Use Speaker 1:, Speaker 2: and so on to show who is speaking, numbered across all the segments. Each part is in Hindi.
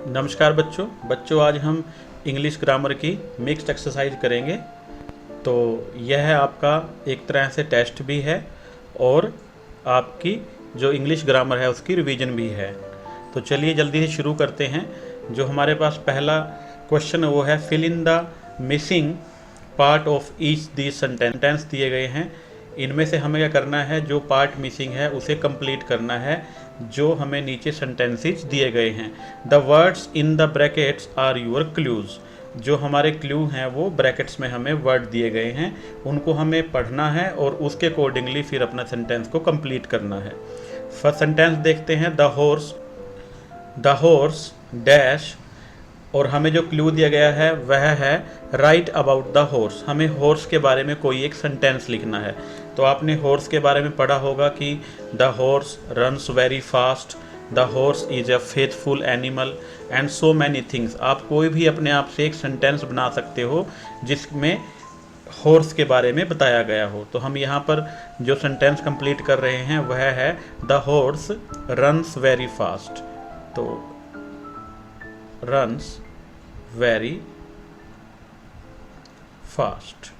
Speaker 1: नमस्कार बच्चों आज हम इंग्लिश ग्रामर की मिक्स्ड एक्सरसाइज करेंगे। तो यह आपका एक तरह से टेस्ट भी है और आपकी जो इंग्लिश ग्रामर है उसकी रिवीजन भी है। तो चलिए जल्दी से शुरू करते हैं। जो हमारे पास पहला क्वेश्चन है वो है fill in the missing part of each the sentence दिए गए हैं। इनमें से हमें क्या करना है, जो पार्ट मिसिंग है उसे कंप्लीट करना है जो हमें नीचे सेंटेंसेस दिए गए हैं। The words in the brackets are your clues. जो हमारे क्लू हैं वो ब्रैकेट्स में हमें वर्ड दिए गए हैं, उनको हमें पढ़ना है और उसके अकॉर्डिंगली फिर अपना सेंटेंस को कंप्लीट करना है। फर्स्ट सेंटेंस देखते हैं, द हॉर्स डैश, और हमें जो क्लू दिया गया है वह है राइट अबाउट द हॉर्स। हमें हॉर्स के बारे में कोई एक सेंटेंस लिखना है। तो आपने हॉर्स के बारे में पढ़ा होगा कि the horse runs very fast, the horse is a faithful animal and so many things. आप कोई भी अपने आप से एक सेंटेंस बना सकते हो जिसमें हॉर्स के बारे में बताया गया हो। तो हम यहाँ पर जो सेंटेंस कंप्लीट कर रहे हैं वह है the horse runs very fast. तो रन्स वेरी फास्ट।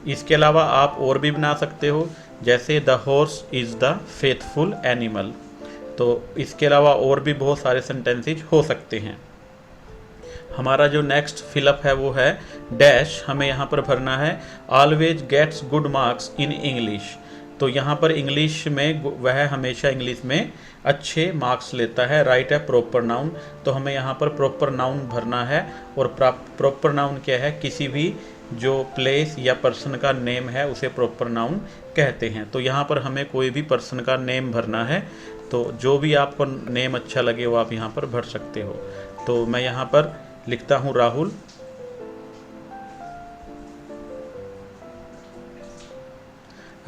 Speaker 1: इसके अलावा आप और भी बना सकते हो, जैसे the horse is the faithful animal. तो इसके अलावा और भी बहुत सारे सेंटेंसेस हो सकते हैं। हमारा जो नेक्स्ट फिलअप है वो है डैश। हमें यहाँ पर भरना है always gets good marks in English. तो यहाँ पर इंग्लिश में वह हमेशा इंग्लिश में अच्छे मार्क्स लेता है। राइट है प्रॉपर नाउन। तो हमें यहाँ पर प्रॉपर नाउन भरना है। और प्रॉपर नाउन क्या है, किसी भी जो प्लेस या पर्सन का नेम है उसे प्रॉपर नाउन कहते हैं। तो यहाँ पर हमें कोई भी पर्सन का नेम भरना है। तो जो भी आपको नेम अच्छा लगे वो आप यहाँ पर भर सकते हो। तो मैं यहाँ पर लिखता हूँ Rahul.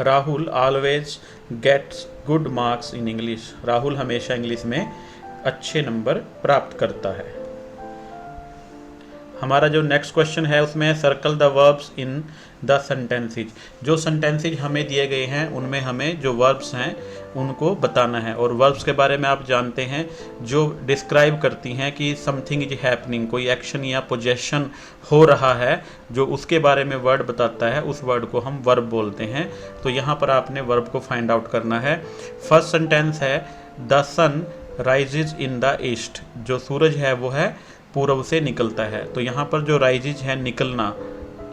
Speaker 1: Rahul always gets good marks in English. Rahul हमेशा इंग्लिश में अच्छे नंबर प्राप्त करता है। हमारा जो नेक्स्ट क्वेश्चन है उसमें circle the verbs in the sentences. जो सेंटेंसेज हमें दिए गए हैं उनमें हमें जो वर्ब्स हैं उनको बताना है। और वर्ब्स के बारे में आप जानते हैं जो डिस्क्राइब करती हैं कि समथिंग इज हैपनिंग, कोई एक्शन या पोजेशन हो रहा है, जो उसके बारे में वर्ड बताता है उस वर्ड को हम वर्ब बोलते हैं। तो यहाँ पर आपने वर्ब को फाइंड आउट करना है। फर्स्ट सेंटेंस है the sun rises in the east. जो सूरज है वो है पूर्व से निकलता है। तो यहाँ पर जो राइजेज है निकलना,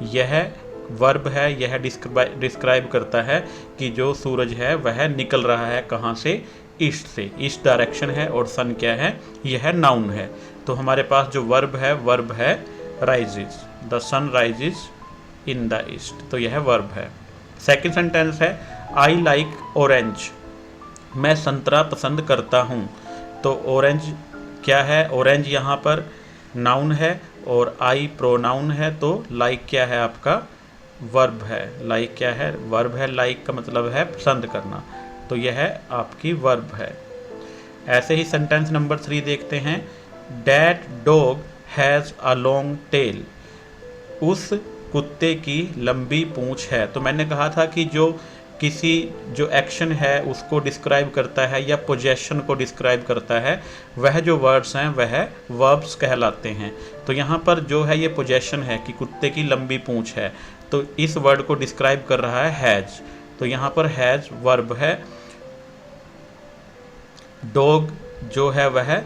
Speaker 1: यह वर्ब है। यह डिस्क्राइब करता है कि जो सूरज है वह निकल रहा है कहाँ से, ईस्ट से। ईस्ट डायरेक्शन है। और सन क्या है, यह नाउन है। तो हमारे पास जो वर्ब है rises. The sun rises in the east. तो यह वर्ब है। सेकंड सेंटेंस है आई लाइक ऑरेंज। मैं संतरा पसंद करता हूँ। तो ऑरेंज क्या है, ऑरेंज यहाँ पर नाउन है और आई प्रोनाउन है। तो लाइक क्या है, आपका वर्ब है। लाइक क्या है, वर्ब है। लाइक का मतलब है पसंद करना। तो यह आपकी वर्ब है। ऐसे ही सेंटेंस नंबर 3 देखते हैं। That dog has a long tail. उस कुत्ते की लंबी पूंछ है। तो मैंने कहा था कि जो एक्शन है उसको डिस्क्राइब करता है या पोजेशन को डिस्क्राइब करता है, वह जो वर्ड्स हैं वह वर्ब्स कहलाते हैं। तो यहाँ पर जो है ये पोजेशन है कि कुत्ते की लंबी पूंछ है। तो इस वर्ड को डिस्क्राइब कर रहा है हैज। तो यहाँ पर हैज वर्ब है। डॉग जो है वह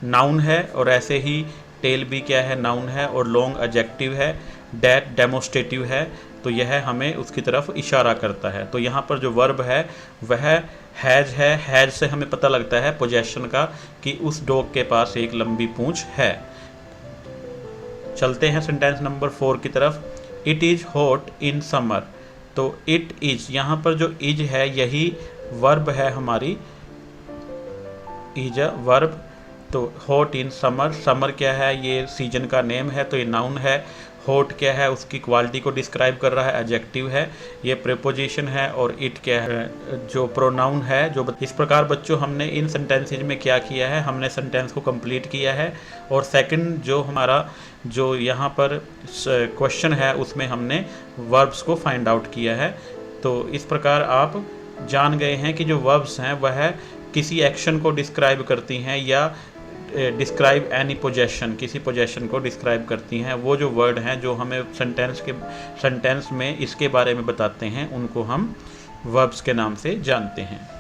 Speaker 1: नाउन है और ऐसे ही टेल भी क्या है, नाउन है। और लॉन्ग एडजेक्टिव है। डैट डेमोस्ट्रेटिव है। तो यह हमें उसकी तरफ इशारा करता है। तो यहाँ पर जो वर्ब है वह हैज है। हैज से हमें पता लगता है पोजेशन का कि उस डॉग के पास एक लंबी पूंछ है। चलते हैं सेंटेंस नंबर 4 की तरफ। It is hot in summer. तो इट इज़, यहाँ पर जो इज है यही वर्ब है हमारी। Is a verb. तो हॉट इन समर। समर क्या है, ये सीजन का नेम है। तो ये नाउन है। हॉट क्या है, उसकी क्वालिटी को डिस्क्राइब कर रहा है, एडजेक्टिव है। ये प्रीपोजिशन है। और इट क्या है, जो प्रोनाउन है। इस प्रकार बच्चों हमने इन सेंटेंसेज में क्या किया है, हमने सेंटेंस को कंप्लीट किया है। और सेकंड जो हमारा जो यहाँ पर क्वेश्चन है उसमें हमने वर्ब्स को फाइंड आउट किया है। तो इस प्रकार आप जान गए हैं कि जो वर्ब्स हैं वह किसी एक्शन को डिस्क्राइब करती हैं या डिस्क्राइब एनी पोजेशन, किसी पोजेशन को डिस्क्राइब करती हैं। वो जो वर्ड हैं जो हमें सेंटेंस में इसके बारे में बताते हैं, उनको हम वर्ब्स के नाम से जानते हैं।